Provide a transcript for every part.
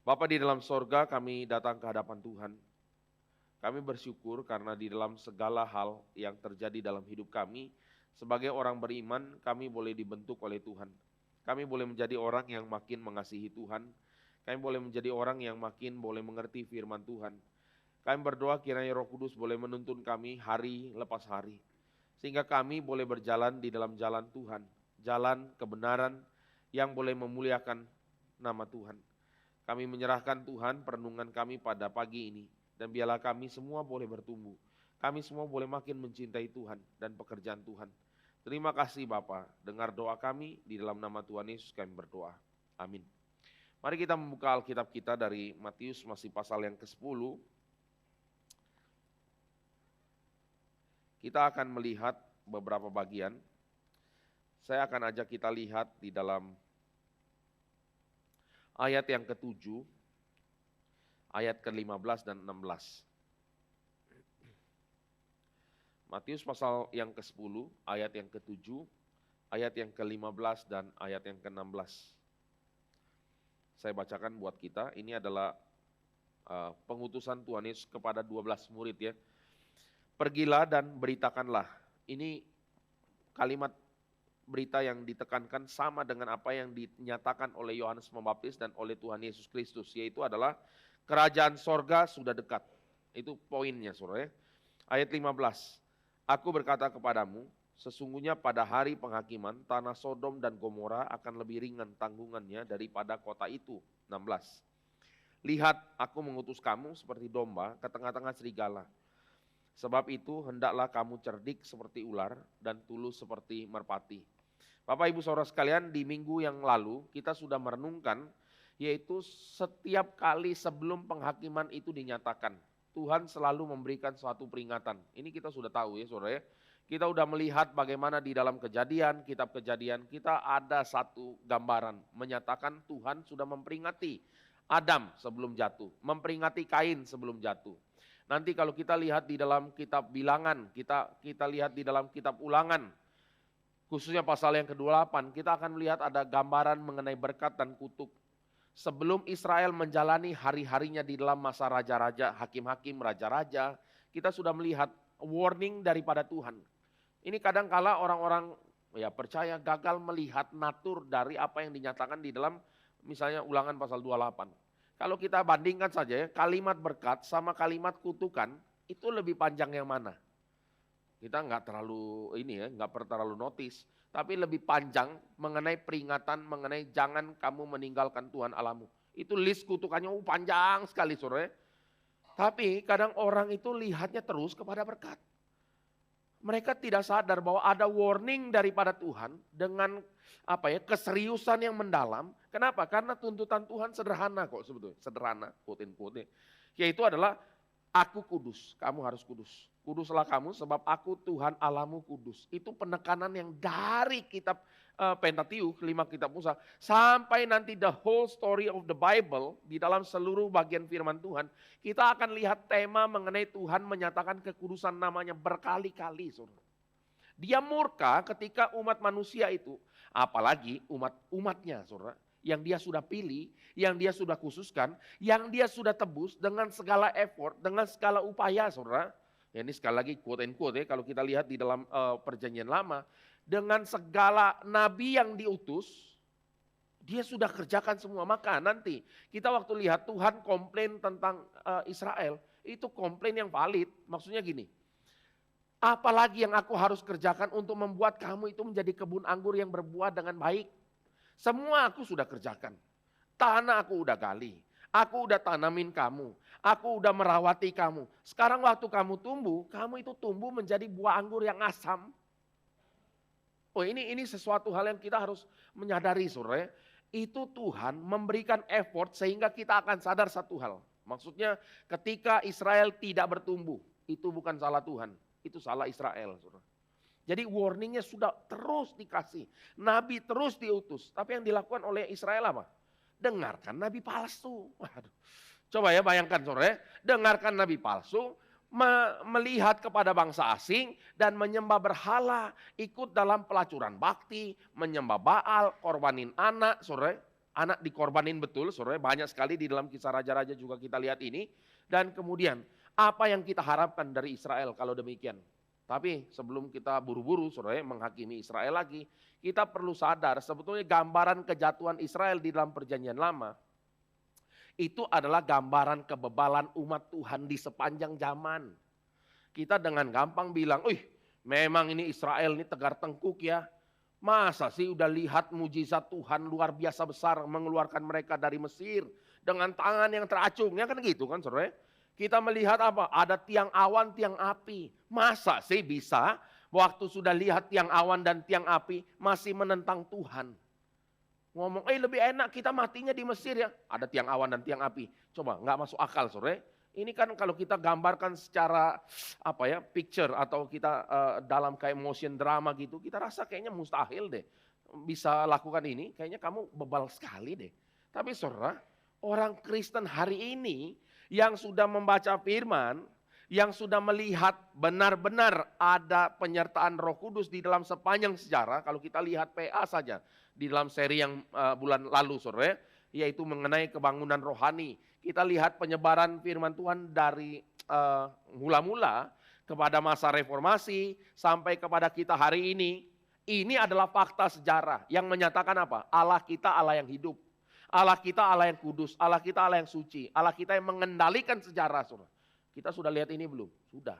Bapa di dalam sorga, kami datang ke hadapan Tuhan. Kami bersyukur karena di dalam segala hal yang terjadi dalam hidup kami, sebagai orang beriman, kami boleh dibentuk oleh Tuhan. Kami boleh menjadi orang yang makin mengasihi Tuhan. Kami boleh menjadi orang yang makin boleh mengerti firman Tuhan. Kami berdoa kiranya Roh Kudus boleh menuntun kami hari lepas hari. Sehingga kami boleh berjalan di dalam jalan Tuhan. Jalan kebenaran yang boleh memuliakan nama Tuhan. Kami menyerahkan Tuhan perenungan kami pada pagi ini. Dan biarlah kami semua boleh bertumbuh. Kami semua boleh makin mencintai Tuhan dan pekerjaan Tuhan. Terima kasih Bapa, dengar doa kami di dalam nama Tuhan Yesus kami berdoa. Amin. Mari kita membuka Alkitab kita dari Matius masih pasal yang ke-10. Kita akan melihat beberapa bagian. Saya akan ajak kita lihat di dalam ayat yang ke-7, ayat ke-15 dan 16. Matius pasal yang ke-10, ayat yang ke-7, ayat yang ke-15 dan ayat yang ke-16. Saya bacakan buat kita, ini adalah pengutusan Tuhan Yesus kepada 12 murid ya. Pergilah dan beritakanlah. Ini kalimat berita yang ditekankan sama dengan apa yang dinyatakan oleh Yohanes Pembaptis dan oleh Tuhan Yesus Kristus, yaitu adalah kerajaan sorga sudah dekat. Itu poinnya saudara ya. Ayat 15, aku berkata kepadamu, sesungguhnya pada hari penghakiman tanah Sodom dan Gomora akan lebih ringan tanggungannya daripada kota itu. 16, lihat aku mengutus kamu seperti domba ke tengah-tengah serigala. Sebab itu hendaklah kamu cerdik seperti ular dan tulus seperti merpati. Bapak Ibu Saudara sekalian, di minggu yang lalu kita sudah merenungkan, yaitu setiap kali sebelum penghakiman itu dinyatakan, Tuhan selalu memberikan suatu peringatan. Ini kita sudah tahu ya saudara ya. Kita sudah melihat bagaimana di dalam Kejadian, kitab Kejadian, kita ada satu gambaran menyatakan Tuhan sudah memperingati Adam sebelum jatuh, memperingati Kain sebelum jatuh. Nanti kalau kita lihat di dalam kitab Bilangan, kita lihat di dalam kitab Ulangan, khususnya pasal yang ke-28, kita akan melihat ada gambaran mengenai berkat dan kutuk. Sebelum Israel menjalani hari-harinya di dalam masa raja-raja, hakim-hakim, raja-raja, kita sudah melihat warning daripada Tuhan. Ini kadang-kala orang-orang ya percaya gagal melihat natur dari apa yang dinyatakan di dalam misalnya Ulangan pasal 28. Kalau kita bandingkan saja ya, kalimat berkat sama kalimat kutukan itu lebih panjang yang mana? Kita nggak terlalu terlalu notice, tapi lebih panjang mengenai peringatan mengenai jangan kamu meninggalkan Tuhan Allahmu. Itu list kutukannya panjang sekali saudara. Tapi kadang orang itu lihatnya terus kepada berkat. Mereka tidak sadar bahwa ada warning daripada Tuhan dengan keseriusan yang mendalam. Kenapa? Karena tuntutan Tuhan sederhana kok sebetulnya. Sederhana, quote-in-quote. Yaitu adalah aku kudus, kamu harus kudus. Kuduslah kamu sebab aku Tuhan Allahmu kudus. Itu penekanan yang dari kitab Pentateuch, 5 kitab Musa, sampai nanti the whole story of the Bible, di dalam seluruh bagian firman Tuhan, kita akan lihat tema mengenai Tuhan menyatakan kekudusan namanya berkali-kali. Saudara. Dia murka ketika umat manusia itu, apalagi umatnya saudara, yang dia sudah pilih, yang dia sudah khususkan, yang dia sudah tebus dengan segala effort, dengan segala upaya saudara. Ya, ini sekali lagi quote and quote ya, kalau kita lihat di dalam perjanjian lama, dengan segala nabi yang diutus, dia sudah kerjakan semua. Maka nanti kita waktu lihat Tuhan komplain tentang Israel, itu komplain yang valid. Maksudnya gini, apalagi yang aku harus kerjakan untuk membuat kamu itu menjadi kebun anggur yang berbuah dengan baik. Semua aku sudah kerjakan. Tanah aku udah gali. Aku udah tanamin kamu. Aku udah merawati kamu. Sekarang waktu kamu tumbuh, kamu itu tumbuh menjadi buah anggur yang asam. Oh ini sesuatu hal yang kita harus menyadari saudara. Itu Tuhan memberikan effort sehingga kita akan sadar satu hal. Maksudnya ketika Israel tidak bertumbuh, itu bukan salah Tuhan. Itu salah Israel saudara. Jadi warningnya sudah terus dikasih. Nabi terus diutus. Tapi yang dilakukan oleh Israel apa? Dengarkan nabi palsu. Waduh. Coba ya bayangkan saudara. Dengarkan nabi palsu. Melihat kepada bangsa asing dan menyembah berhala, ikut dalam pelacuran bakti, menyembah Baal, korbanin anak, saudara. anak dikorbanin betul, saudara, banyak sekali di dalam kisah raja-raja juga kita lihat ini. Dan kemudian apa yang kita harapkan dari Israel kalau demikian? Tapi sebelum kita buru-buru saudara menghakimi Israel lagi, kita perlu sadar sebetulnya gambaran kejatuhan Israel di dalam perjanjian lama itu adalah gambaran kebebalan umat Tuhan di sepanjang zaman. Kita dengan gampang bilang, memang ini Israel ini tegar tengkuk ya. Masa sih udah lihat mujizat Tuhan luar biasa besar mengeluarkan mereka dari Mesir dengan tangan yang teracung, ya kan gitu kan saudara. Kita melihat apa? Ada tiang awan, tiang api. Masa sih bisa waktu sudah lihat tiang awan dan tiang api masih menentang Tuhan? Ngomong, lebih enak kita matinya di Mesir ya. Ada tiang awan dan tiang api. Coba, nggak masuk akal saudara. Ini kan kalau kita gambarkan secara picture atau kita dalam kayak motion drama gitu, kita rasa kayaknya mustahil deh bisa lakukan ini. Kayaknya kamu bebal sekali deh. Tapi saudara, orang Kristen hari ini yang sudah membaca firman, yang sudah melihat benar-benar ada penyertaan Roh Kudus di dalam sepanjang sejarah. Kalau kita lihat PA saja di dalam seri yang bulan lalu saudara, yaitu mengenai kebangunan rohani. Kita lihat penyebaran firman Tuhan dari mula-mula kepada masa reformasi sampai kepada kita hari ini. Ini adalah fakta sejarah yang menyatakan apa? Allah kita Allah yang hidup. Allah kita Allah yang kudus, Allah kita Allah yang suci, Allah kita yang mengendalikan sejarah saudara. Kita sudah lihat ini belum? Sudah.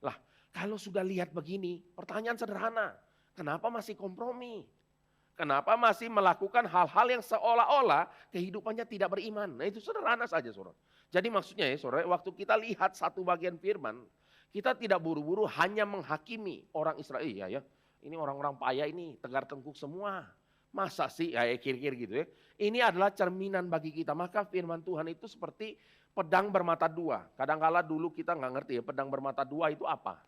Lah, kalau sudah lihat begini, pertanyaan sederhana. Kenapa masih kompromi? Kenapa masih melakukan hal-hal yang seolah-olah kehidupannya tidak beriman? Nah itu sederhana saja saudara. Jadi maksudnya ya saudara, waktu kita lihat satu bagian firman, kita tidak buru-buru hanya menghakimi orang Israel. Iya ya, ini orang-orang payah ini, tegar tengkuk semua. Masa sih, ya kira-kira gitu ya. Ini adalah cerminan bagi kita. Maka firman Tuhan itu seperti pedang bermata dua. Kadang-kala dulu kita nggak ngerti ya, pedang bermata dua itu apa.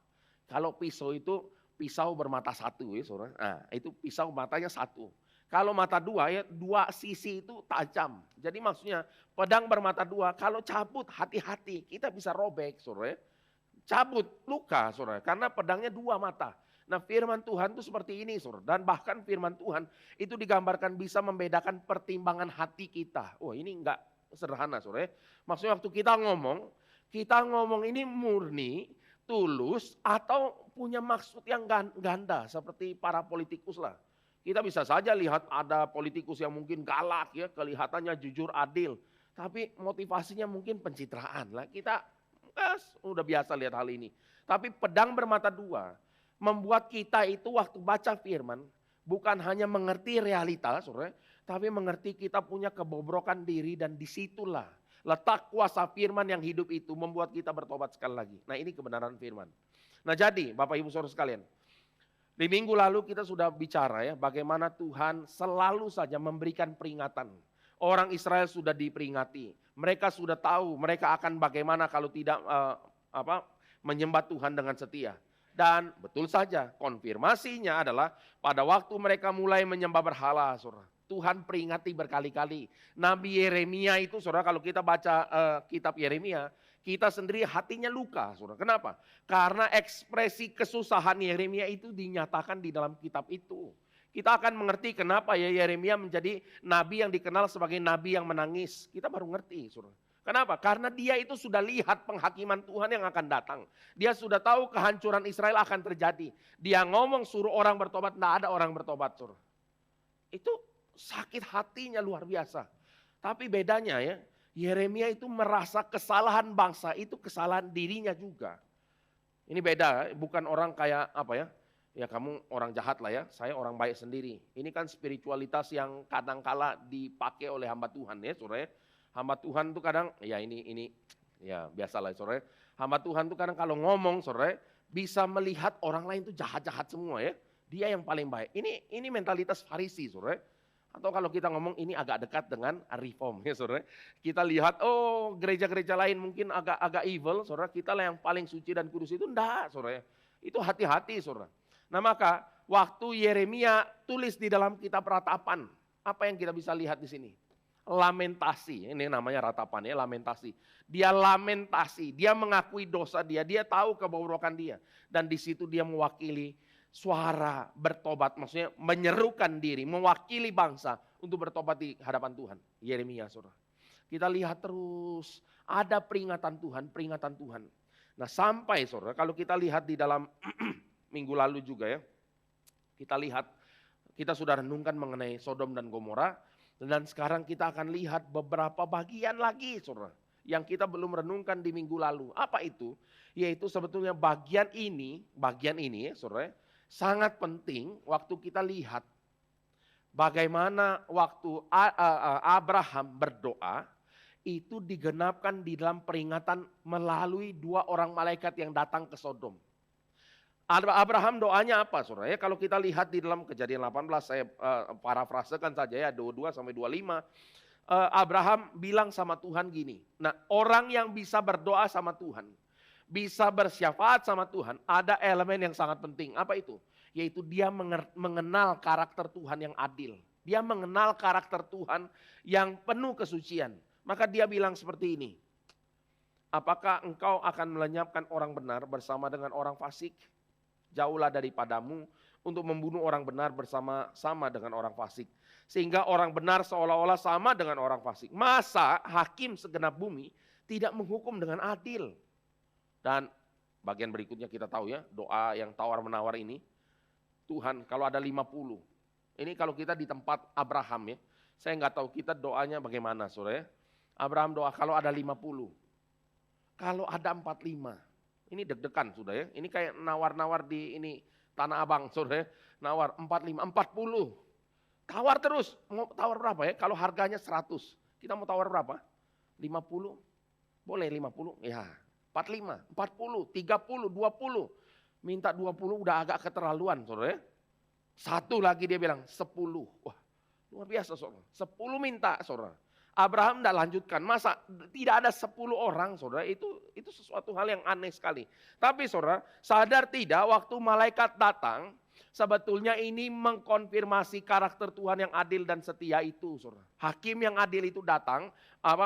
Kalau pisau itu pisau bermata satu ya saudara. Nah itu pisau matanya satu. Kalau mata dua ya dua sisi itu tajam. Jadi maksudnya pedang bermata dua kalau cabut hati-hati kita bisa robek saudara. Cabut luka saudara karena pedangnya dua mata. Nah firman Tuhan itu seperti ini saudara. Dan bahkan firman Tuhan itu digambarkan bisa membedakan pertimbangan hati kita. Oh ini enggak sederhana saudara. Maksudnya waktu kita ngomong ini murni, tulus atau punya maksud yang ganda seperti para politikus lah. Kita bisa saja lihat ada politikus yang mungkin galak ya, kelihatannya jujur adil. Tapi motivasinya mungkin pencitraan lah. Kita udah biasa lihat hal ini. Tapi pedang bermata dua membuat kita itu waktu baca firman bukan hanya mengerti realita, saudara, tapi mengerti kita punya kebobrokan diri dan disitulah letak kuasa firman yang hidup itu membuat kita bertobat sekali lagi. Nah ini kebenaran firman. Nah jadi Bapak Ibu Saudara sekalian, di minggu lalu kita sudah bicara ya bagaimana Tuhan selalu saja memberikan peringatan. Orang Israel sudah diperingati, mereka sudah tahu mereka akan bagaimana kalau tidak menyembah Tuhan dengan setia. Dan betul saja konfirmasinya adalah pada waktu mereka mulai menyembah berhala saudara. Tuhan peringati berkali-kali. Nabi Yeremia itu saudara kalau kita baca kitab Yeremia. Kita sendiri hatinya luka saudara. Kenapa? Karena ekspresi kesusahan Yeremia itu dinyatakan di dalam kitab itu. Kita akan mengerti kenapa ya Yeremia menjadi nabi yang dikenal sebagai nabi yang menangis. Kita baru ngerti saudara. Kenapa? Karena dia itu sudah lihat penghakiman Tuhan yang akan datang. Dia sudah tahu kehancuran Israel akan terjadi. Dia ngomong suruh orang bertobat, tidak ada orang bertobat. Suruh. Itu sakit hatinya luar biasa. Tapi bedanya ya, Yeremia itu merasa kesalahan bangsa, itu kesalahan dirinya juga. Ini beda, bukan orang kayak ya kamu orang jahat lah ya, saya orang baik sendiri. Ini kan spiritualitas yang kadang-kala dipakai oleh hamba Tuhan ya saudara. Hamba Tuhan tuh kadang, ya ini ya biasalah saudara. Hamba Tuhan tuh kadang kalau ngomong saudara, bisa melihat orang lain tuh jahat-jahat semua ya. Dia yang paling baik. Ini mentalitas Farisi saudara. Atau kalau kita ngomong ini agak dekat dengan reform ya saudara. Kita lihat gereja-gereja lain mungkin agak evil saudara. Kita lah yang paling suci dan kudus itu enggak saudara. Itu hati-hati saudara. Nah maka waktu Yeremia tulis di dalam kitab ratapan. Apa yang kita bisa lihat di sini? Lamentasi, ini namanya ratapan ya, lamentasi. Dia lamentasi, dia mengakui dosa dia tahu kebobrokan dia. Dan di situ dia mewakili suara bertobat, maksudnya menyerukan diri, mewakili bangsa untuk bertobat di hadapan Tuhan. Yeremia, saudara. Kita lihat terus ada peringatan Tuhan, peringatan Tuhan. Nah sampai saudara, kalau kita lihat di dalam minggu lalu juga ya, kita lihat, kita sudah renungkan mengenai Sodom dan Gomora, dan sekarang kita akan lihat beberapa bagian lagi saudara, yang kita belum renungkan di minggu lalu. Apa itu? Yaitu sebetulnya bagian ini ya saudara, sangat penting waktu kita lihat bagaimana waktu Abraham berdoa, itu digenapkan di dalam peringatan melalui 2 orang malaikat yang datang ke Sodom. Abraham doanya apa saudara ya? Kalau kita lihat di dalam Kejadian 18, saya parafrasekan saja ya, 22 sampai 25. Abraham bilang sama Tuhan gini, nah orang yang bisa berdoa sama Tuhan, bisa bersyafaat sama Tuhan, ada elemen yang sangat penting. Apa itu? Yaitu dia mengenal karakter Tuhan yang adil. Dia mengenal karakter Tuhan yang penuh kesucian. Maka dia bilang seperti ini, apakah engkau akan melenyapkan orang benar bersama dengan orang fasik? Jauhlah daripadamu untuk membunuh orang benar bersama-sama dengan orang fasik. Sehingga orang benar seolah-olah sama dengan orang fasik. Masa hakim segenap bumi tidak menghukum dengan adil? Dan bagian berikutnya kita tahu ya, doa yang tawar-menawar ini. Tuhan kalau ada 50, ini kalau kita di tempat Abraham ya, saya nggak tahu kita doanya bagaimana saudara ya. Abraham doa kalau ada 50, kalau ada 45, ini deg-degan sudah ya. Ini kayak nawar-nawar di ini Tanah Abang saudara ya. Nawar 45, 40. Tawar terus, mau tawar berapa ya? Kalau harganya 100, kita mau tawar berapa? 50, boleh 50, ya 45, 40, 30, 20. Minta 20 udah agak keterlaluan saudara ya. Satu lagi dia bilang 10, wah luar biasa saudara. 10 minta saudara. Abraham tidak lanjutkan, masa tidak ada 10 orang saudara, itu sesuatu hal yang aneh sekali. Tapi saudara, sadar tidak waktu malaikat datang, sebetulnya ini mengkonfirmasi karakter Tuhan yang adil dan setia itu saudara. Hakim yang adil itu datang,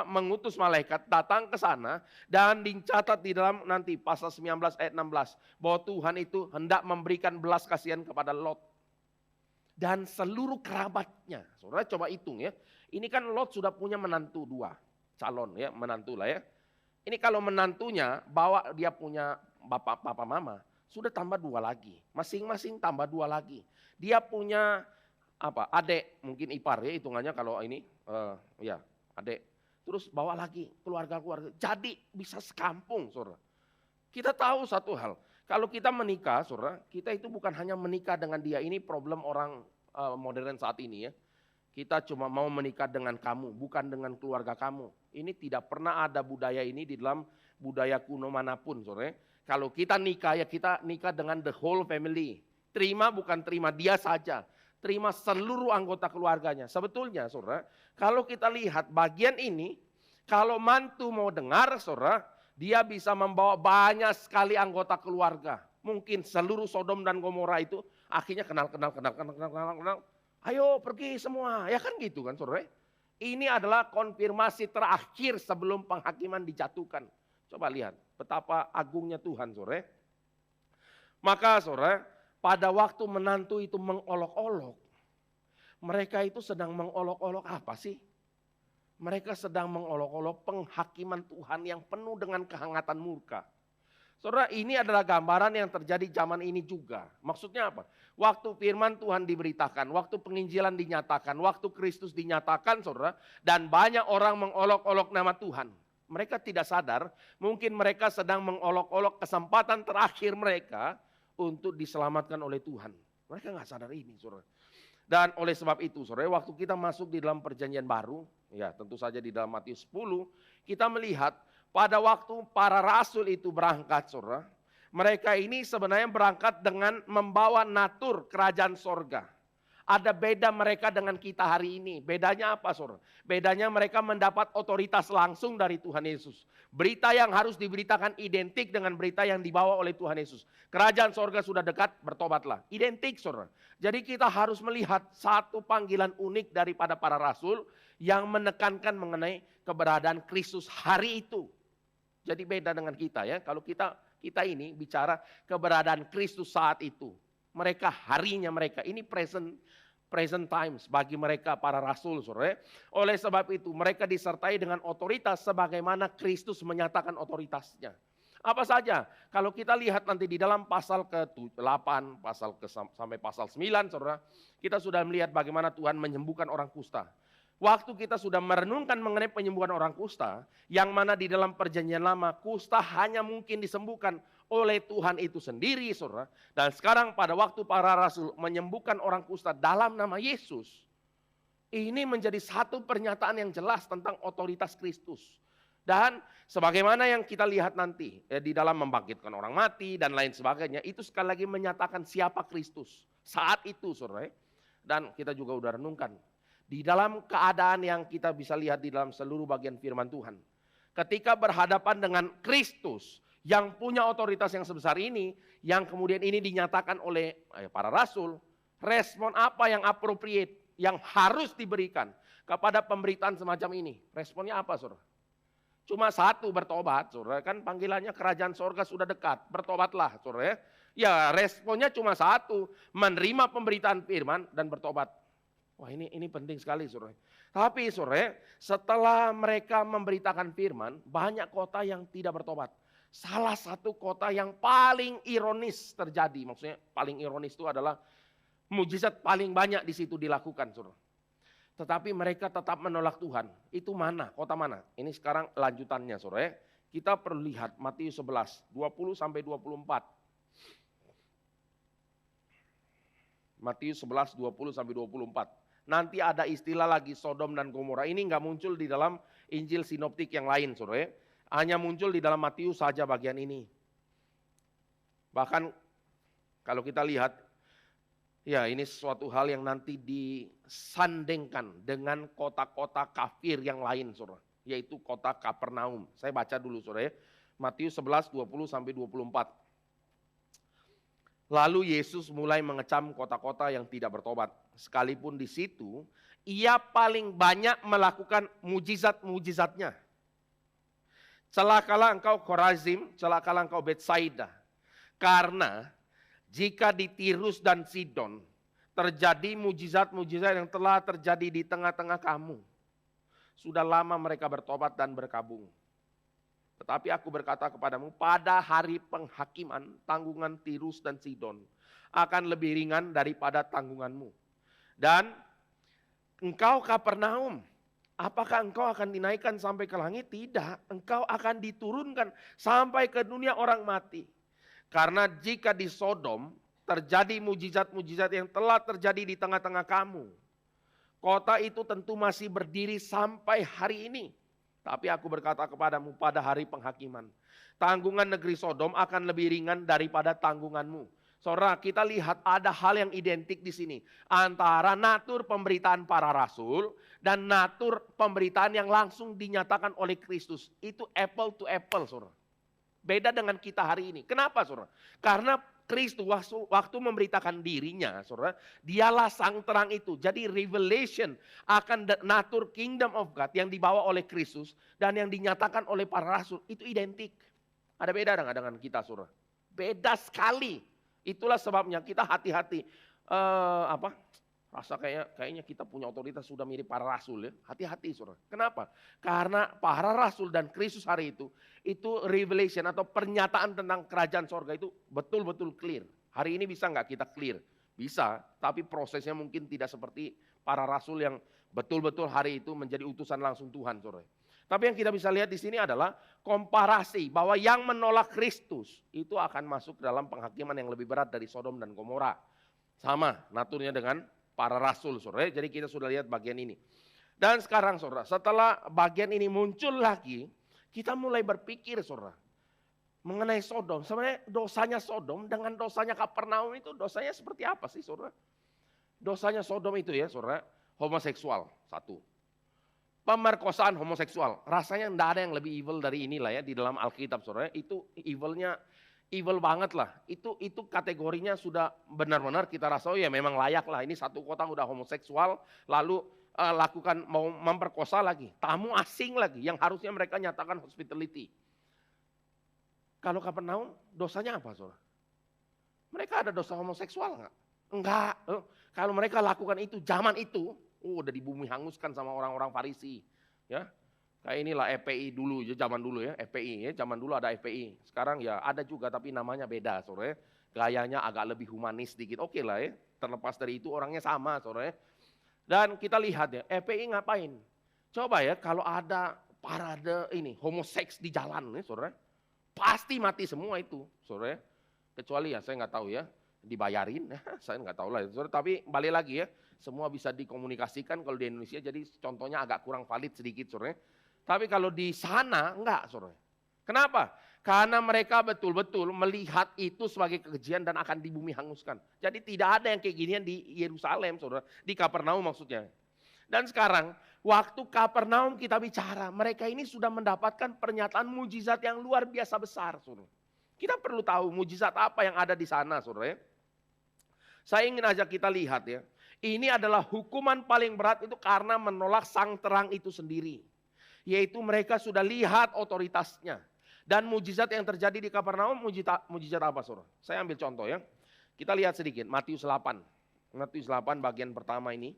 mengutus malaikat datang ke sana, dan dicatat di dalam nanti pasal 19 ayat 16, bahwa Tuhan itu hendak memberikan belas kasihan kepada Lot. Dan seluruh kerabatnya, saudara coba hitung ya. Ini kan Lot sudah punya menantu 2, calon ya, menantu lah ya. Ini kalau menantunya bawa dia punya bapak, papa, mama, sudah tambah 2 lagi. Masing-masing tambah 2 lagi. Dia punya adik, mungkin ipar ya hitungannya kalau ini, ya adik. Terus bawa lagi keluarga-keluarga. Jadi bisa sekampung saudara. Kita tahu satu hal, kalau kita menikah saudara, kita itu bukan hanya menikah dengan dia. Ini problem orang modern saat ini ya. Kita cuma mau menikah dengan kamu, bukan dengan keluarga kamu. Ini tidak pernah ada budaya ini di dalam budaya kuno manapun saudara. Kalau kita nikah ya kita nikah dengan the whole family. Terima bukan terima dia saja. Terima seluruh anggota keluarganya. Sebetulnya saudara, kalau kita lihat bagian ini, kalau mantu mau dengar saudara, dia bisa membawa banyak sekali anggota keluarga. Mungkin seluruh Sodom dan Gomora itu akhirnya kenal. Ayo pergi semua, ya kan gitu kan saudara. Ini adalah konfirmasi terakhir sebelum penghakiman dijatuhkan. Coba lihat betapa agungnya Tuhan saudara. Maka saudara, pada waktu menantu itu mengolok-olok, mereka itu sedang mengolok-olok apa sih? Mereka sedang mengolok-olok penghakiman Tuhan yang penuh dengan kehangatan murka. Saudara, ini adalah gambaran yang terjadi zaman ini juga. Maksudnya apa? Waktu firman Tuhan diberitakan, waktu penginjilan dinyatakan, waktu Kristus dinyatakan saudara, dan banyak orang mengolok-olok nama Tuhan. Mereka tidak sadar, mungkin mereka sedang mengolok-olok kesempatan terakhir mereka untuk diselamatkan oleh Tuhan. Mereka nggak sadar ini saudara. Dan oleh sebab itu saudara, waktu kita masuk di dalam perjanjian baru, ya tentu saja di dalam Matius 10, kita melihat pada waktu para rasul itu berangkat saudara, mereka ini sebenarnya berangkat dengan membawa natur kerajaan sorga. Ada beda mereka dengan kita hari ini. Bedanya apa saudara? Bedanya mereka mendapat otoritas langsung dari Tuhan Yesus. Berita yang harus diberitakan identik dengan berita yang dibawa oleh Tuhan Yesus. Kerajaan sorga sudah dekat, bertobatlah. Identik saudara. Jadi kita harus melihat satu panggilan unik daripada para rasul yang menekankan mengenai keberadaan Kristus hari itu. Jadi beda dengan kita ya. Kalau kita ini bicara keberadaan Kristus saat itu. Mereka harinya mereka, ini present times bagi mereka para rasul, saudara. Oleh sebab itu mereka disertai dengan otoritas sebagaimana Kristus menyatakan otoritasnya. Apa saja? Kalau kita lihat nanti di dalam pasal ke-8, sampai pasal 9, saudara, kita sudah melihat bagaimana Tuhan menyembuhkan orang kusta. Waktu kita sudah merenungkan mengenai penyembuhan orang kusta, yang mana di dalam perjanjian lama, kusta hanya mungkin disembuhkan oleh Tuhan itu sendiri, saudara. Dan sekarang pada waktu para rasul menyembuhkan orang kusta dalam nama Yesus, ini menjadi satu pernyataan yang jelas tentang otoritas Kristus. Dan sebagaimana yang kita lihat nanti di dalam membangkitkan orang mati dan lain sebagainya, itu sekali lagi menyatakan siapa Kristus saat itu, saudara. Dan kita juga udah renungkan di dalam keadaan yang kita bisa lihat di dalam seluruh bagian firman Tuhan. Ketika berhadapan dengan Kristus yang punya otoritas yang sebesar ini, yang kemudian ini dinyatakan oleh para rasul, respon apa yang appropriate, yang harus diberikan kepada pemberitaan semacam ini? Responnya apa, saudara? Cuma satu, bertobat, saudara. Kan panggilannya kerajaan sorga sudah dekat, bertobatlah, saudara. Ya, responnya cuma satu, menerima pemberitaan firman dan bertobat. Wah, ini penting sekali, saudara. Tapi saudara, setelah mereka memberitakan firman, banyak kota yang tidak bertobat. Salah satu kota yang paling ironis terjadi, maksudnya paling ironis itu adalah mujizat paling banyak di situ dilakukan, saudara. Tetapi mereka tetap menolak Tuhan. Itu mana? Kota mana? Ini sekarang lanjutannya, saudara. Kita perlu lihat Matius 11, 20 sampai 24. Matius 11, 20 sampai 24. Nanti ada istilah lagi Sodom dan Gomora. Ini nggak muncul di dalam Injil sinoptik yang lain, saudara. Hanya muncul di dalam Matius saja bagian ini. Bahkan kalau kita lihat, ya ini sesuatu hal yang nanti disandingkan dengan kota-kota kafir yang lain, saudara. Yaitu kota Kapernaum. Saya baca dulu, saudara. Matius 11, 20 sampai 24. Lalu Yesus mulai mengecam kota-kota yang tidak bertobat. Sekalipun di situ, ia paling banyak melakukan mujizat-mujizatnya. Celakalah engkau Khorazim, celakalah engkau Betsaida. Karena jika di Tirus dan Sidon terjadi mujizat-mujizat yang telah terjadi di tengah-tengah kamu, sudah lama mereka bertobat dan berkabung. Tetapi aku berkata kepadamu, pada hari penghakiman, tanggungan Tirus dan Sidon akan lebih ringan daripada tanggunganmu. Dan engkau Kapernaum, apakah engkau akan dinaikkan sampai ke langit? Tidak, engkau akan diturunkan sampai ke dunia orang mati. Karena jika di Sodom terjadi mujizat-mujizat yang telah terjadi di tengah-tengah kamu, kota itu tentu masih berdiri sampai hari ini. Tapi aku berkata kepadamu, pada hari penghakiman, tanggungan negeri Sodom akan lebih ringan daripada tanggunganmu. Saudara, kita lihat ada hal yang identik di sini antara natur pemberitaan para rasul dan natur pemberitaan yang langsung dinyatakan oleh Kristus. Itu apple to apple, saudara. Beda dengan kita hari ini. Kenapa, saudara? Karena Kristus waktu memberitakan dirinya, saudara, dialah sang terang itu. Jadi revelation akan natur kingdom of God yang dibawa oleh Kristus dan yang dinyatakan oleh para rasul itu identik. Ada beda dengan kita, saudara? Beda sekali. Itulah sebabnya kita hati-hati. Rasa kayaknya kita punya otoritas sudah mirip para rasul ya. Hati-hati, saudara. Kenapa? Karena para rasul dan Kristus hari itu revelation atau pernyataan tentang kerajaan sorga itu betul-betul clear. Hari ini bisa nggak kita clear? Bisa, tapi prosesnya mungkin tidak seperti para rasul yang betul-betul hari itu menjadi utusan langsung Tuhan, saudara. Tapi yang kita bisa lihat di sini adalah komparasi bahwa yang menolak Kristus itu akan masuk dalam penghakiman yang lebih berat dari Sodom dan Gomora. Sama naturnya dengan para rasul, saudara. Jadi kita sudah lihat bagian ini. Dan sekarang, saudara, setelah bagian ini muncul lagi, kita mulai berpikir, saudara, mengenai Sodom. Sebenarnya dosanya Sodom dengan dosanya Kapernaum itu dosanya seperti apa sih, saudara? Dosanya Sodom itu ya, saudara, homoseksual, satu. Pemerkosaan homoseksual, rasanya tidak ada yang lebih evil dari inilah ya di dalam Alkitab, saudara. Itu evilnya evil banget lah. Itu kategorinya sudah benar-benar kita rasa ya memang layak lah. Ini satu kota udah homoseksual, lalu lakukan mau memperkosa lagi, tamu asing lagi yang harusnya mereka nyatakan hospitality. Kalau Kapernaum dosanya apa, saudara? Mereka ada dosa homoseksual nggak? Enggak. Kalau mereka lakukan itu zaman itu, udah di bumi hanguskan sama orang-orang Farisi. Ya, kayak inilah FPI dulu ya, zaman dulu ya, FPI ya, zaman dulu ada FPI. Sekarang ya ada juga tapi namanya beda, sore. Gayanya agak lebih humanis sedikit. Oke lah ya, terlepas dari itu orangnya sama, sore. Dan kita lihat ya, FPI ngapain? Coba ya kalau ada parade ini homoseks di jalan ya, sore. Pasti mati semua itu, sore. Kecuali ya saya nggak tahu ya, dibayarin, saya nggak tahu lah. Tapi balik lagi ya, semua bisa dikomunikasikan kalau di Indonesia, jadi contohnya agak kurang valid sedikit sore. Tapi kalau di sana enggak sore. Kenapa? Karena mereka betul-betul melihat itu sebagai kekejian dan akan di bumi hanguskan. Jadi tidak ada yang kayak ginian di Yerusalem, saudara, di Kapernaum maksudnya. Dan sekarang waktu Kapernaum kita bicara, mereka ini sudah mendapatkan pernyataan mujizat yang luar biasa besar, saudara. Kita perlu tahu mujizat apa yang ada di sana, saudara. Saya ingin ajak kita lihat ya. Ini adalah hukuman paling berat itu karena menolak sang terang itu sendiri. Yaitu mereka sudah lihat otoritasnya. Dan mujizat yang terjadi di Kapernaum, mujizat apa, saudara? Saya ambil contoh ya. Kita lihat sedikit, Matius 8. Matius 8 bagian pertama ini.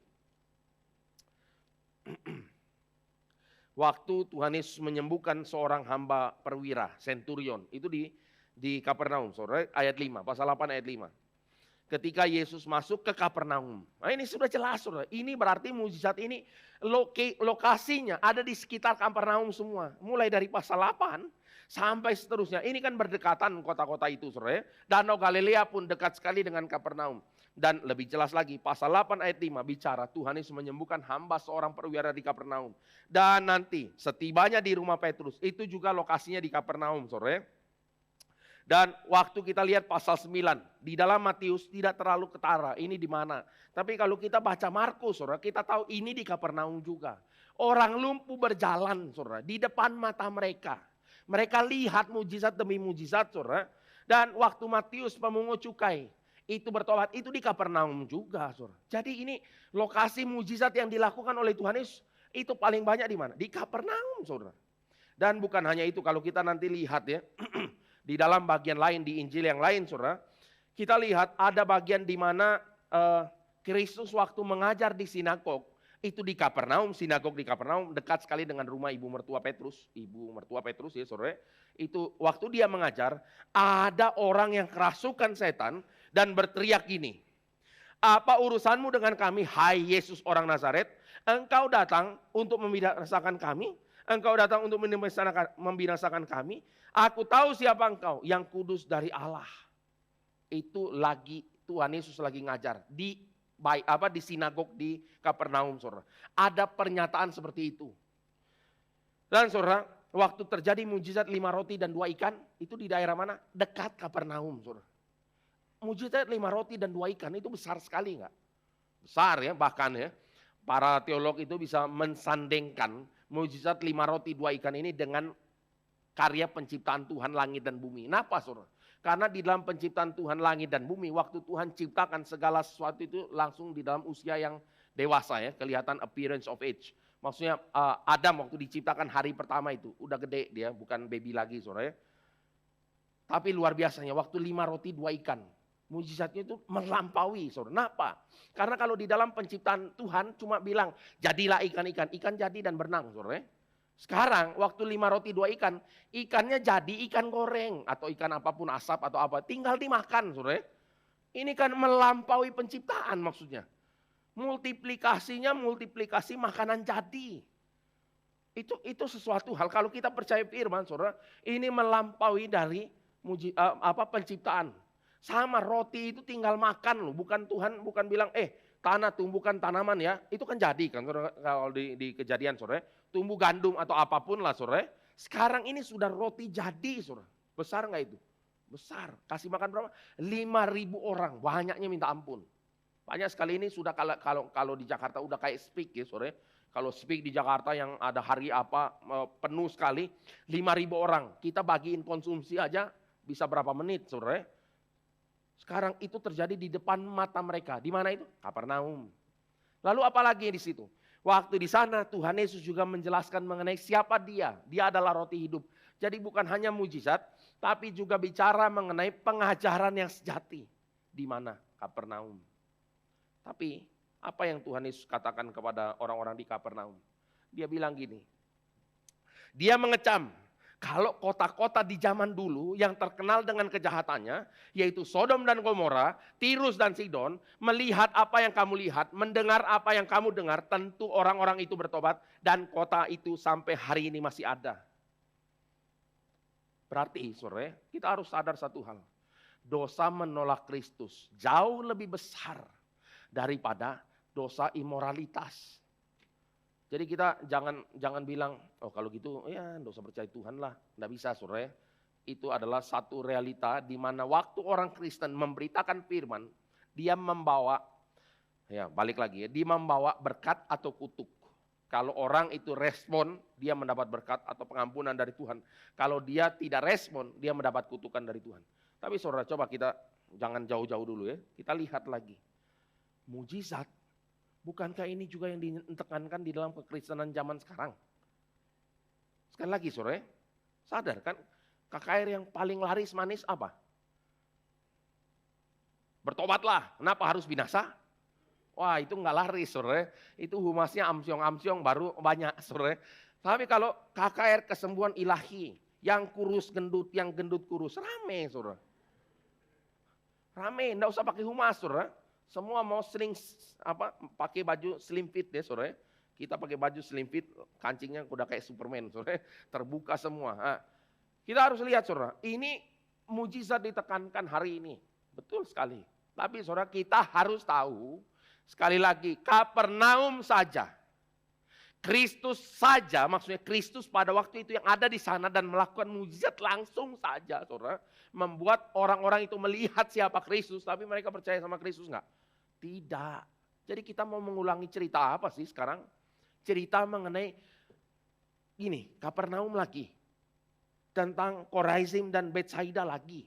Waktu Tuhan Yesus menyembuhkan seorang hamba perwira, centurion. Itu di Kapernaum, saudara, ayat 5, pasal 8 ayat 5. Ketika Yesus masuk ke Kapernaum. Nah ini sudah jelas, saudara. Ini berarti mujizat ini lokasinya ada di sekitar Kapernaum semua. Mulai dari pasal 8 sampai seterusnya. Ini kan berdekatan kota-kota itu, saudara. Danau Galilea pun dekat sekali dengan Kapernaum. Dan lebih jelas lagi, pasal 8 ayat 5 bicara Tuhan Yesus menyembuhkan hamba seorang perwira di Kapernaum. Dan nanti setibanya di rumah Petrus, itu juga lokasinya di Kapernaum, saudara. Dan waktu kita lihat pasal 9, di dalam Matius tidak terlalu ketara, ini di mana. Tapi kalau kita baca Markus, saudara, kita tahu ini di Kapernaum juga. Orang lumpuh berjalan, saudara, di depan mata mereka. Mereka lihat mujizat demi mujizat, saudara. Dan waktu Matius pemungut cukai, itu bertobat, itu di Kapernaum juga, saudara. Jadi ini lokasi mujizat yang dilakukan oleh Tuhan Yesus, itu paling banyak di mana? Di Kapernaum, saudara. Dan bukan hanya itu, kalau kita nanti lihat ya, di dalam bagian lain, di Injil yang lain, saudara, kita lihat ada bagian di mana Kristus waktu mengajar di sinagog, itu di Kapernaum, sinagog di Kapernaum, dekat sekali dengan rumah ibu mertua Petrus ya saudara. Itu waktu dia mengajar, ada orang yang kerasukan setan dan berteriak gini, apa urusanmu dengan kami, hai Yesus orang Nazaret? Engkau datang untuk membinasakan kami? Engkau datang untuk membinasakan kami? Aku tahu siapa engkau, yang kudus dari Allah. Itu lagi Tuhan Yesus lagi ngajar di sinagog di Kapernaum, saudara. Ada pernyataan seperti itu. Dan saudara, waktu terjadi mujizat 5 roti dan 2 ikan, itu di daerah mana? Dekat Kapernaum, saudara. Mujizat 5 roti dan 2 ikan itu besar sekali enggak? Besar ya, bahkan ya. Para teolog itu bisa mensandingkan mujizat 5 roti 2 ikan ini dengan karya penciptaan Tuhan langit dan bumi. Kenapa, saudara? Karena di dalam penciptaan Tuhan langit dan bumi, waktu Tuhan ciptakan segala sesuatu itu langsung di dalam usia yang dewasa ya, kelihatan appearance of age. Maksudnya Adam waktu diciptakan hari pertama itu, udah gede dia, bukan baby lagi, saudara ya. Tapi luar biasanya, waktu 5 roti 2 ikan, mujizatnya itu melampaui, saudara. Kenapa? Karena kalau di dalam penciptaan Tuhan cuma bilang, jadilah ikan-ikan, ikan jadi dan berenang, saudara ya. Sekarang waktu 5 roti 2 ikan, ikannya jadi ikan goreng atau ikan apapun, asap atau apa, tinggal dimakan, saudara. Ini kan melampaui penciptaan maksudnya. Multiplikasi makanan jadi. Itu sesuatu hal, kalau kita percaya firman, saudara, ini melampaui dari penciptaan. Sama roti itu tinggal makan loh, bukan Tuhan bukan bilang tanah tumbuhkan tanaman ya, itu kan jadi kan kalau di Kejadian, saudara. Tumbuh gandum atau apapun lah, saudara. Sekarang ini sudah roti jadi, saudara. Besar nggak itu? Besar. Kasih makan berapa? 5.000 orang. Banyaknya minta ampun. Banyak sekali ini sudah kalau di Jakarta udah kayak speak ya, saudara. Kalau speak di Jakarta yang ada hari apa penuh sekali, 5.000 orang. Kita bagiin konsumsi aja bisa berapa menit, saudara. Sekarang itu terjadi di depan mata mereka. Di mana itu? Kapernaum. Lalu apalagi di situ? Waktu di sana Tuhan Yesus juga menjelaskan mengenai siapa dia. Dia adalah roti hidup. Jadi bukan hanya mujizat, tapi juga bicara mengenai pengajaran yang sejati. di mana? Kapernaum. Tapi apa yang Tuhan Yesus katakan kepada orang-orang di Kapernaum? Dia bilang gini, dia mengecam kalau kota-kota di zaman dulu yang terkenal dengan kejahatannya, yaitu Sodom dan Gomora, Tirus dan Sidon, melihat apa yang kamu lihat, mendengar apa yang kamu dengar, tentu orang-orang itu bertobat dan kota itu sampai hari ini masih ada. Berarti sore kita harus sadar satu hal, dosa menolak Kristus jauh lebih besar daripada dosa imoralitas. Jadi kita jangan bilang, oh kalau gitu ya dosa percaya Tuhan lah. Nggak bisa sore. Itu adalah satu realita di mana waktu orang Kristen memberitakan firman, dia membawa, ya balik lagi ya, dia membawa berkat atau kutuk. Kalau orang itu respon, dia mendapat berkat atau pengampunan dari Tuhan. Kalau dia tidak respon, dia mendapat kutukan dari Tuhan. Tapi saudara, coba kita jangan jauh-jauh dulu ya. Kita lihat lagi. Mujizat. Bukankah ini juga yang ditekankan di dalam kekristenan zaman sekarang? Sekali lagi saudara, sadar kan KKR yang paling laris manis apa? Bertobatlah, kenapa harus binasa? Wah itu nggak laris saudara, itu humasnya amsyong-amsyong baru banyak saudara. Tapi kalau KKR kesembuhan ilahi, yang kurus gendut, yang gendut kurus, rame saudara. Rame, nggak usah pakai humas saudara. Semua mau pakai baju slim fit deh sore. Kita pakai baju slim fit, kancingnya udah kayak Superman sore. Terbuka semua. Nah, kita harus lihat saudara, ini mujizat ditekankan hari ini. Betul sekali. Tapi saudara kita harus tahu, sekali lagi Kapernaum saja. Kristus saja, maksudnya Kristus pada waktu itu yang ada di sana dan melakukan mujizat langsung saja saudara. Membuat orang-orang itu melihat siapa Kristus, tapi mereka percaya sama Kristus enggak? Tidak. Jadi kita mau mengulangi cerita apa sih sekarang? Cerita mengenai ini, Kapernaum lagi. Tentang Korazim dan Betsaida lagi.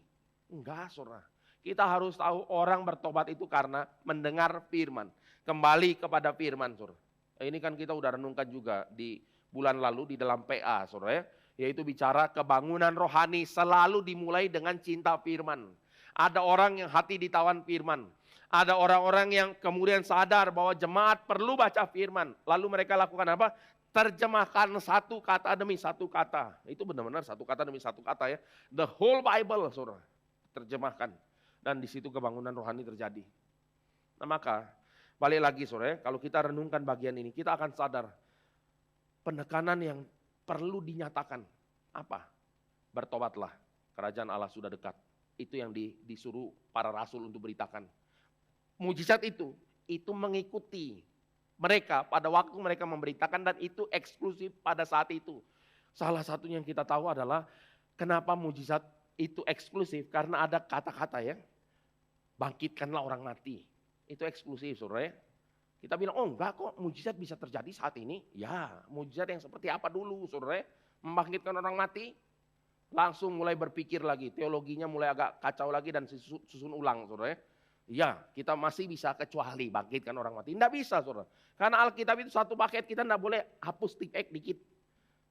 Enggak saudara. Kita harus tahu orang bertobat itu karena mendengar firman. Kembali kepada firman saudara. Ini kan kita udah renungkan juga di bulan lalu di dalam PA saudara ya. Yaitu bicara kebangunan rohani selalu dimulai dengan cinta firman. Ada orang yang hati ditawan firman. Ada orang-orang yang kemudian sadar bahwa jemaat perlu baca firman. Lalu mereka lakukan apa? Terjemahkan satu kata demi satu kata. Itu benar-benar satu kata demi satu kata ya. The whole Bible saudara. Terjemahkan. Dan di situ kebangunan rohani terjadi. Nah maka balik lagi saudara, kalau kita renungkan bagian ini, kita akan sadar penekanan yang perlu dinyatakan. Apa? Bertobatlah, kerajaan Allah sudah dekat. Itu yang disuruh para rasul untuk beritakan. Mujizat itu mengikuti mereka pada waktu mereka memberitakan dan itu eksklusif pada saat itu. Salah satunya yang kita tahu adalah kenapa mujizat itu eksklusif, karena ada kata-kata ya, bangkitkanlah orang mati. Itu eksklusif saudara ya. Kita bilang, oh enggak kok mujizat bisa terjadi saat ini. Ya, mujizat yang seperti apa dulu saudara? Membangkitkan orang mati, langsung mulai berpikir lagi. Teologinya mulai agak kacau lagi dan susun ulang saudara. Ya, kita masih bisa kecuali bangkitkan orang mati. Tidak bisa saudara. Karena Alkitab itu satu paket, kita tidak boleh hapus tip X dikit.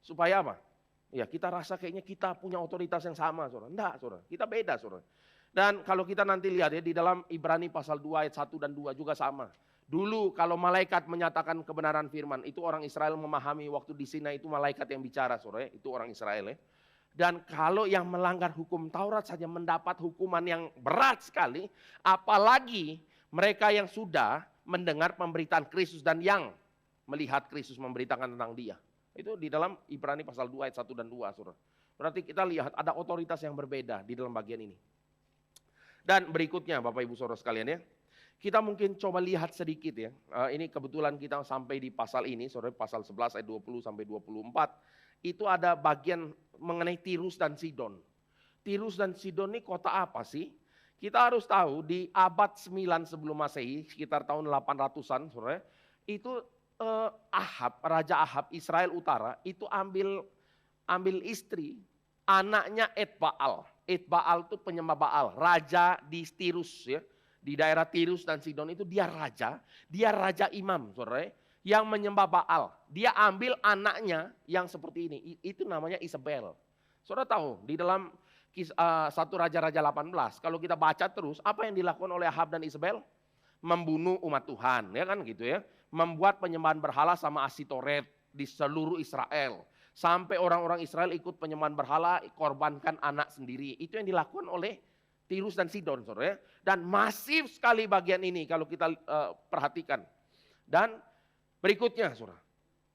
Supaya apa? Ya kita rasa kayaknya kita punya otoritas yang sama saudara. Tidak saudara, kita beda saudara. Dan kalau kita nanti lihat ya di dalam Ibrani pasal 2 ayat 1 dan 2 juga sama. Dulu kalau malaikat menyatakan kebenaran firman, itu orang Israel memahami waktu di Sinai itu malaikat yang bicara saudara, itu orang Israel ya. Dan kalau yang melanggar hukum Taurat saja mendapat hukuman yang berat sekali, apalagi mereka yang sudah mendengar pemberitaan Kristus dan yang melihat Kristus memberitakan tentang dia. Itu di dalam Ibrani pasal 2 ayat 1 dan 2 saudara. Berarti kita lihat ada otoritas yang berbeda di dalam bagian ini. Dan berikutnya Bapak Ibu Saudara sekalian ya, kita mungkin coba lihat sedikit ya. Ini kebetulan kita sampai di pasal ini, saudara, pasal 11 ayat 20 sampai 24. Itu ada bagian mengenai Tirus dan Sidon. Tirus dan Sidon ini kota apa sih? Kita harus tahu di abad 9 sebelum Masehi, sekitar tahun 800-an, saudara, itu Raja Ahab Israel Utara itu ambil istri anaknya Etbaal. Etbaal itu penyembah Baal, raja di Tirus ya. Di daerah Tirus dan Sidon itu dia raja imam, saudara, yang menyembah Baal. Dia ambil anaknya yang seperti ini, itu namanya Isabel. Saudara tahu, di dalam 1 Raja-Raja 18. Kalau kita baca terus, apa yang dilakukan oleh Ahab dan Isabel? Membunuh umat Tuhan, ya kan gitu ya. Membuat penyembahan berhala sama Asitoret di seluruh Israel. Sampai orang-orang Israel ikut penyembahan berhala, korbankan anak sendiri. Itu yang dilakukan oleh Tirus dan Sidon, saudara. Dan masif sekali bagian ini kalau kita perhatikan. Dan berikutnya, saudara.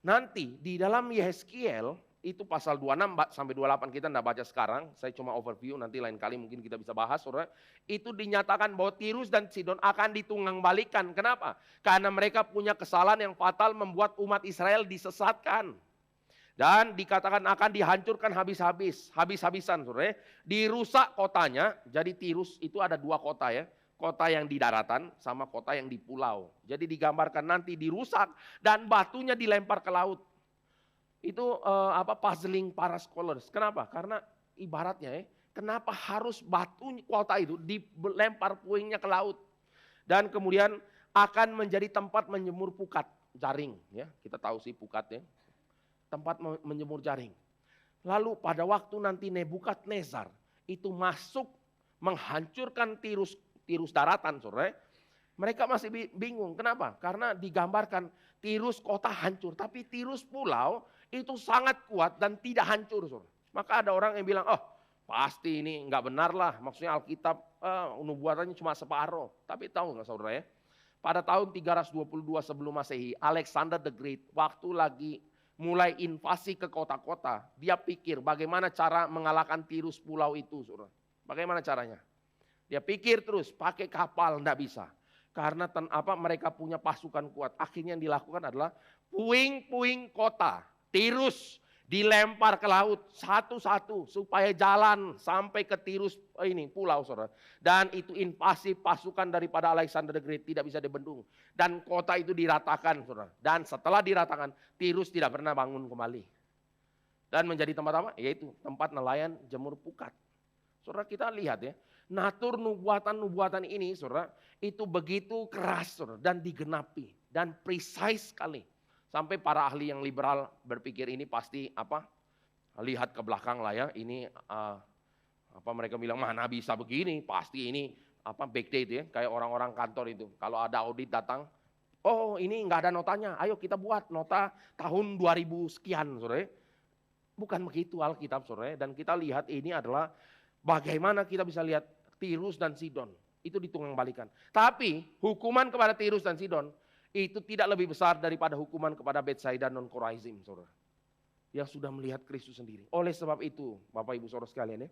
Nanti di dalam Yehezkiel, itu pasal 26 sampai 28 kita tidak baca sekarang. Saya cuma overview, nanti lain kali mungkin kita bisa bahas, saudara. Itu dinyatakan bahwa Tirus dan Sidon akan ditunggang balikan. Kenapa? Karena mereka punya kesalahan yang fatal membuat umat Israel disesatkan. Dan dikatakan akan dihancurkan habis-habisan, saudara. Dirusak kotanya. Jadi Tirus itu ada 2 kota ya. Kota yang di daratan sama kota yang di pulau. Jadi digambarkan nanti dirusak dan batunya dilempar ke laut. Itu puzzling para scholars. Kenapa? Karena ibaratnya ya, kenapa harus batu kota itu dilempar puingnya ke laut. Dan kemudian akan menjadi tempat menjemur pukat, jaring. Ya, kita tahu sih pukat ya. Tempat menjemur jaring. Lalu pada waktu nanti Nebukadnezar itu masuk menghancurkan Tirus daratan, saudara. Mereka masih bingung. Kenapa? Karena digambarkan Tirus kota hancur, tapi Tirus pulau itu sangat kuat dan tidak hancur, saudara. Maka ada orang yang bilang, oh pasti ini nggak benar lah. Maksudnya Alkitab nubuatannya cuma separuh. Tapi tahu nggak saudara ya? Pada tahun 322 sebelum Masehi, Alexander the Great waktu lagi mulai invasi ke kota-kota, dia pikir bagaimana cara mengalahkan Tirus pulau itu, saudara. Bagaimana caranya? Dia pikir terus, pakai kapal enggak bisa. Karena mereka punya pasukan kuat. Akhirnya yang dilakukan adalah puing-puing kota Tirus dilempar ke laut satu-satu supaya jalan sampai ke Tirus ini pulau, saudara. Dan itu invasi pasukan daripada Alexander the Great tidak bisa dibendung. Dan kota itu diratakan, saudara. Dan setelah diratakan, Tirus tidak pernah bangun kembali. Dan menjadi tempat apa? Yaitu tempat nelayan jemur pukat. Saudara, kita lihat ya, natur nubuatan-nubuatan ini, saudara, itu begitu keras, saudara, dan digenapi dan precise sekali. Sampai para ahli yang liberal berpikir ini pasti lihat ke belakang lah ya, ini mereka bilang mana bisa begini, pasti ini backdate ya, kayak orang-orang kantor itu. Kalau ada audit datang, oh ini nggak ada notanya, ayo kita buat nota tahun 2000 sekian, saudara. Bukan begitu Alkitab, saudara. Dan kita lihat ini adalah bagaimana kita bisa lihat Tirus dan Sidon itu ditunggang balikan. Tapi hukuman kepada Tirus dan Sidon itu tidak lebih besar daripada hukuman kepada Betsaida non Korazim, saudara. Yang sudah melihat Kristus sendiri. Oleh sebab itu, Bapak Ibu Saudara sekalian ya,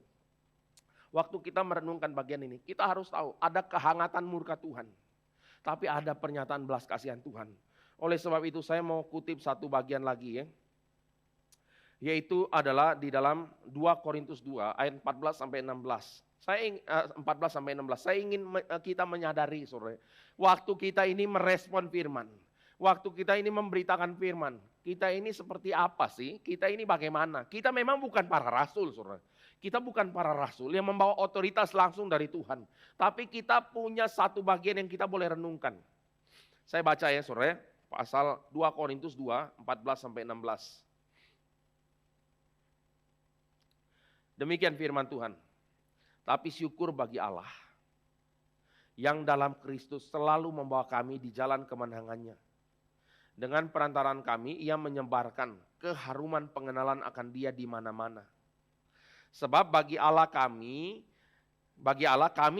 waktu kita merenungkan bagian ini, kita harus tahu ada kehangatan murka Tuhan. Tapi ada pernyataan belas kasihan Tuhan. Oleh sebab itu saya mau kutip satu bagian lagi ya. Yaitu adalah di dalam 2 Korintus 2 ayat 14 sampai 16. 14 sampai 16. Saya ingin kita menyadari, saudara, waktu kita ini merespon firman, waktu kita ini memberitakan firman, kita ini seperti apa sih? Kita ini bagaimana? Kita memang bukan para rasul, saudara. Kita bukan para rasul yang membawa otoritas langsung dari Tuhan. Tapi kita punya satu bagian yang kita boleh renungkan. Saya baca ya, saudara, pasal 2 Korintus 2, 14 sampai 16. Demikian firman Tuhan. Tapi syukur bagi Allah yang dalam Kristus selalu membawa kami di jalan kemenangannya. Dengan perantaraan kami, ia menyebarkan keharuman pengenalan akan Dia di mana-mana. Sebab bagi Allah kami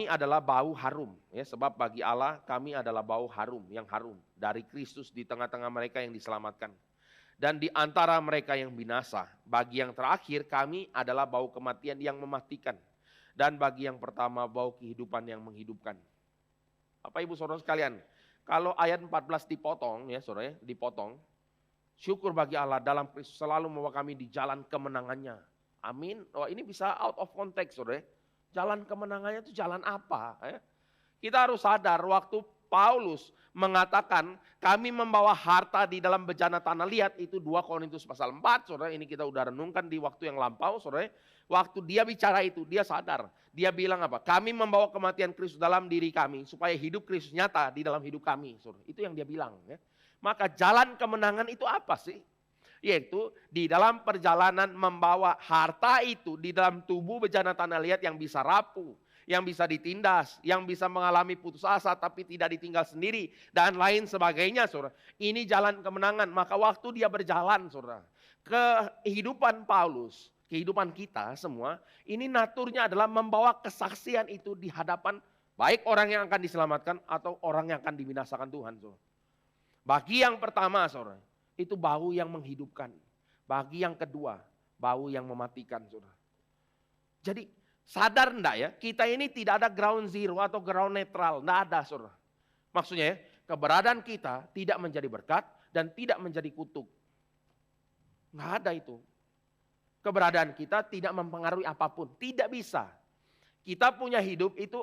adalah bau harum. Ya, sebab bagi Allah kami adalah bau harum, yang harum dari Kristus di tengah-tengah mereka yang diselamatkan. Dan di antara mereka yang binasa, bagi yang terakhir kami adalah bau kematian yang mematikan. Dan bagi yang pertama bau kehidupan yang menghidupkan. Bapak Ibu Saudara sekalian, kalau ayat 14 dipotong ya saudara, dipotong. Syukur bagi Allah dalam Kristus selalu membawa kami di jalan kemenangannya. Amin. Oh, ini bisa out of context saudara. Jalan kemenangannya itu jalan apa? Kita harus sadar waktu Paulus mengatakan kami membawa harta di dalam bejana tanah liat, itu 2 Korintus pasal 4 saudara. Ini kita udah renungkan di waktu yang lampau saudara. Waktu dia bicara itu dia sadar. Dia bilang apa? Kami membawa kematian Kristus dalam diri kami supaya hidup Kristus nyata di dalam hidup kami, saudara. Itu yang dia bilang ya. Maka jalan kemenangan itu apa sih? Yaitu di dalam perjalanan membawa harta itu di dalam tubuh bejana tanah liat yang bisa rapuh, yang bisa ditindas, yang bisa mengalami putus asa tapi tidak ditinggal sendiri, dan lain sebagainya, saudara. Ini jalan kemenangan. Maka waktu dia berjalan, saudara, kehidupan Paulus, kehidupan kita semua, ini naturnya adalah membawa kesaksian itu di hadapan baik orang yang akan diselamatkan atau orang yang akan dibinasakan Tuhan, saudara. Bagi yang pertama, saudara, itu bau yang menghidupkan. Bagi yang kedua, bau yang mematikan, saudara. Jadi sadar enggak ya, kita ini tidak ada ground zero atau ground netral, enggak ada, saudara. Maksudnya ya, keberadaan kita tidak menjadi berkat dan tidak menjadi kutuk. Enggak ada itu. Keberadaan kita tidak mempengaruhi apapun, tidak bisa. Kita punya hidup itu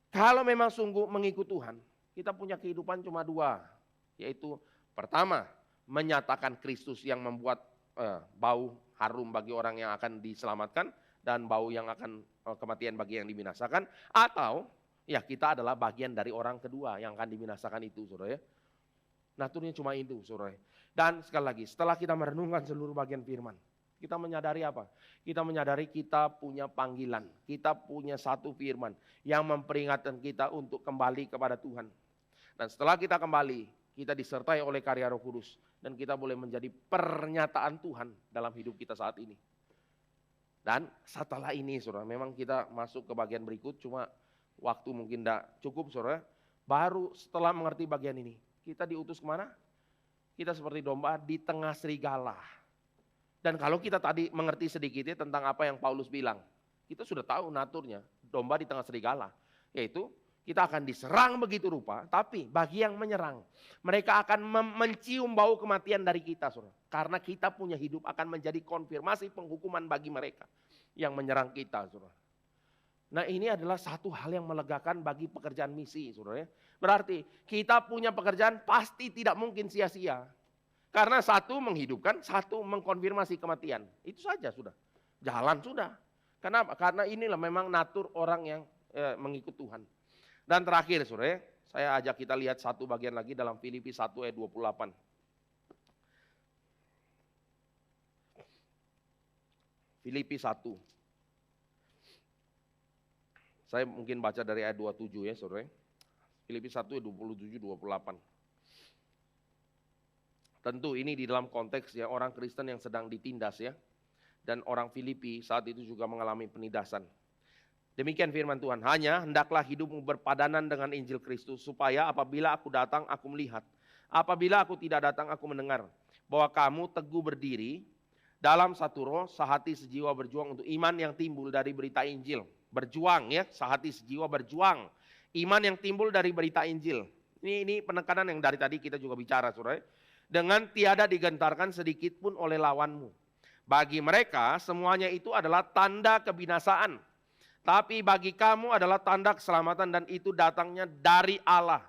kalau memang sungguh mengikut Tuhan, kita punya kehidupan cuma dua, yaitu pertama, menyatakan Kristus yang membuat bau harum bagi orang yang akan diselamatkan dan bau yang akan kematian bagi yang dibinasakan, atau ya kita adalah bagian dari orang kedua yang akan dibinasakan itu, saudara ya. Naturnya cuma itu, saudara. Dan sekali lagi, setelah kita merenungkan seluruh bagian firman, kita menyadari apa? Kita menyadari kita punya panggilan, kita punya satu firman yang memperingatkan kita untuk kembali kepada Tuhan. Dan setelah kita kembali, kita disertai oleh karya Roh Kudus dan kita boleh menjadi pernyataan Tuhan dalam hidup kita saat ini. Dan setelah ini, saudara, memang kita masuk ke bagian berikut, cuma waktu mungkin tidak cukup, saudara. Baru setelah mengerti bagian ini, kita diutus kemana? Kita seperti domba di tengah serigala. Dan kalau kita tadi mengerti sedikitnya tentang apa yang Paulus bilang, kita sudah tahu naturnya domba di tengah serigala, yaitu kita akan diserang begitu rupa, tapi bagi yang menyerang, mereka akan mencium bau kematian dari kita, saudara. Karena kita punya hidup akan menjadi konfirmasi penghukuman bagi mereka yang menyerang kita, saudara. Nah, ini adalah satu hal yang melegakan bagi pekerjaan misi, saudara. Berarti kita punya pekerjaan pasti tidak mungkin sia-sia. Karena satu menghidupkan, satu mengkonfirmasi kematian. Itu saja sudah. Jalan sudah. Kenapa? Karena inilah memang natur orang yang mengikut Tuhan. Dan terakhir, saudara, saya ajak kita lihat satu bagian lagi dalam Filipi 1 ayat 28. Filipi 1. Saya mungkin baca dari ayat 27 ya, saudara. Filipi 1 ayat 27-28. Tentu ini di dalam konteks ya orang Kristen yang sedang ditindas ya. Dan orang Filipi saat itu juga mengalami penindasan. Demikian firman Tuhan, hanya hendaklah hidupmu berpadanan dengan Injil Kristus, supaya apabila aku datang aku melihat, apabila aku tidak datang aku mendengar, bahwa kamu teguh berdiri dalam satu roh, sehati sejiwa berjuang untuk iman yang timbul dari berita Injil. Berjuang ya, sehati sejiwa berjuang, iman yang timbul dari berita Injil. Ini penekanan yang dari tadi kita juga bicara, saudara. Dengan tiada digentarkan sedikit pun oleh lawanmu. Bagi mereka semuanya itu adalah tanda kebinasaan. Tapi bagi kamu adalah tanda keselamatan dan itu datangnya dari Allah.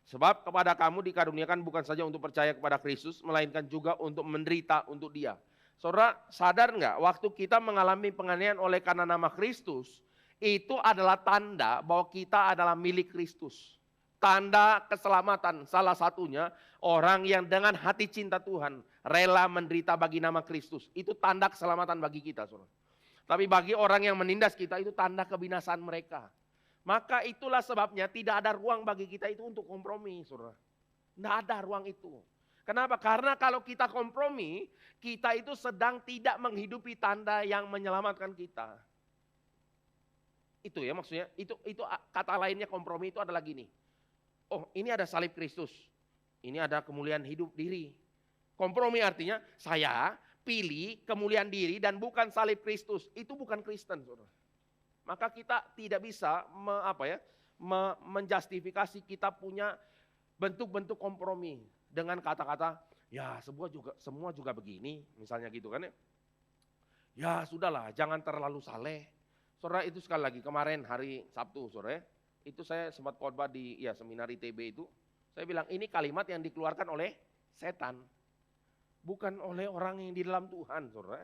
Sebab kepada kamu dikaruniakan bukan saja untuk percaya kepada Kristus, melainkan juga untuk menderita untuk Dia. Saudara sadar nggak, waktu kita mengalami penganiayaan oleh karena nama Kristus, itu adalah tanda bahwa kita adalah milik Kristus. Tanda keselamatan salah satunya orang yang dengan hati cinta Tuhan rela menderita bagi nama Kristus. Itu tanda keselamatan bagi kita, saudara. Tapi bagi orang yang menindas kita itu tanda kebinasaan mereka. Maka itulah sebabnya tidak ada ruang bagi kita itu untuk kompromi, saudara. Tidak ada ruang itu. Kenapa? Karena kalau kita kompromi, kita itu sedang tidak menghidupi tanda yang menyelamatkan kita. Itu ya maksudnya, itu kata lainnya kompromi itu adalah gini. Oh, ini ada salib Kristus. Ini ada kemuliaan hidup diri. Kompromi artinya saya pilih kemuliaan diri dan bukan salib Kristus. Itu bukan Kristen, saudara. Maka kita tidak bisa menjustifikasi kita punya bentuk-bentuk kompromi dengan kata-kata ya semua juga begini, misalnya gitu kan ya. Ya sudahlah, jangan terlalu saleh. Saudara, itu sekali lagi kemarin hari Sabtu, saudara, itu saya sempat khotbah di seminar ITB itu. Saya bilang ini kalimat yang dikeluarkan oleh setan. Bukan oleh orang yang di dalam Tuhan, saudara.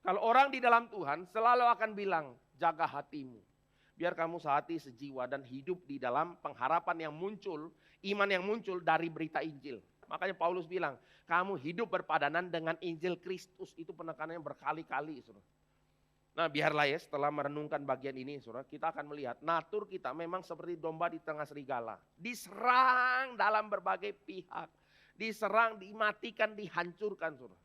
Kalau orang di dalam Tuhan selalu akan bilang, jaga hatimu. Biar kamu sehati, sejiwa dan hidup di dalam pengharapan yang muncul, iman yang muncul dari berita Injil. Makanya Paulus bilang, kamu hidup berpadanan dengan Injil Kristus. Itu penekanannya berkali-kali, saudara. Nah, biarlah ya setelah merenungkan bagian ini, saudara, kita akan melihat natur kita memang seperti domba di tengah serigala. Diserang dalam berbagai pihak. Diserang, dimatikan, dihancurkan, saudara.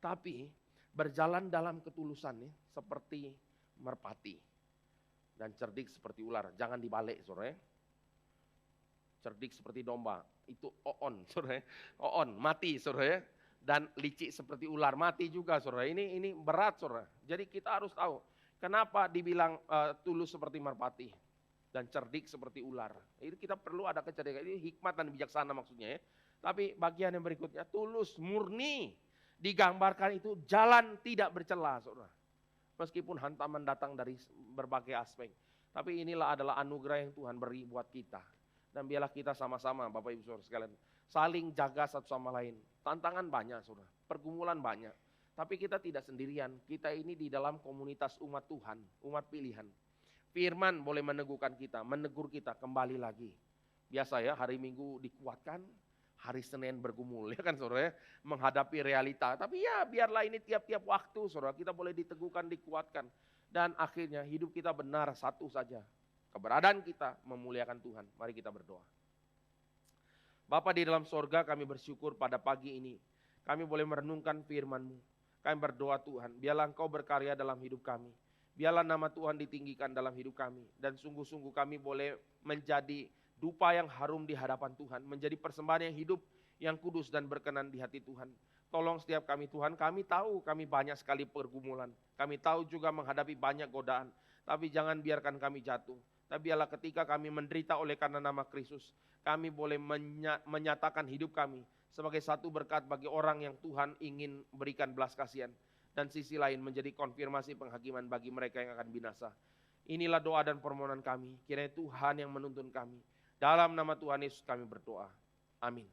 Tapi berjalan dalam ketulusan ya, seperti merpati. Dan cerdik seperti ular. Jangan dibalik, saudara. Cerdik seperti domba. Itu oon, saudara. Oon, mati, saudara. Dan licik seperti ular, mati juga, saudara. Ini berat, saudara. Jadi kita harus tahu kenapa dibilang tulus seperti merpati dan cerdik seperti ular. Itu kita perlu ada kecerdikan, ini hikmat dan bijaksana maksudnya ya. Tapi bagian yang berikutnya, tulus, murni, digambarkan itu jalan tidak bercela, saudara. Meskipun hantaman datang dari berbagai aspek, tapi inilah adalah anugerah yang Tuhan beri buat kita. Dan biarlah kita sama-sama, Bapak Ibu Saudara sekalian, saling jaga satu sama lain. Tantangan banyak, saudara. Pergumulan banyak. Tapi kita tidak sendirian. Kita ini di dalam komunitas umat Tuhan, umat pilihan. Firman boleh meneguhkan kita, menegur kita kembali lagi. Biasa ya, hari Minggu dikuatkan, hari Senin bergumul, ya kan saudara ya, menghadapi realita. Tapi ya biarlah ini tiap-tiap waktu, saudara, kita boleh diteguhkan, dikuatkan. Dan akhirnya hidup kita benar satu saja. Keberadaan kita memuliakan Tuhan. Mari kita berdoa. Bapa di dalam sorga, kami bersyukur pada pagi ini. Kami boleh merenungkan firman-Mu. Kami berdoa Tuhan, biarlah Engkau berkarya dalam hidup kami. Biarlah nama Tuhan ditinggikan dalam hidup kami. Dan sungguh-sungguh kami boleh menjadi dupa yang harum di hadapan Tuhan. Menjadi persembahan yang hidup, yang kudus dan berkenan di hati Tuhan. Tolong setiap kami Tuhan, kami tahu kami banyak sekali pergumulan. Kami tahu juga menghadapi banyak godaan. Tapi jangan biarkan kami jatuh. Tapi biarlah ketika kami menderita oleh karena nama Kristus, kami boleh menyatakan hidup kami sebagai satu berkat bagi orang yang Tuhan ingin berikan belas kasihan. Dan sisi lain menjadi konfirmasi penghakiman bagi mereka yang akan binasa. Inilah doa dan permohonan kami. Kiranya Tuhan yang menuntun kami. Dalam nama Tuhan Yesus kami berdoa. Amin.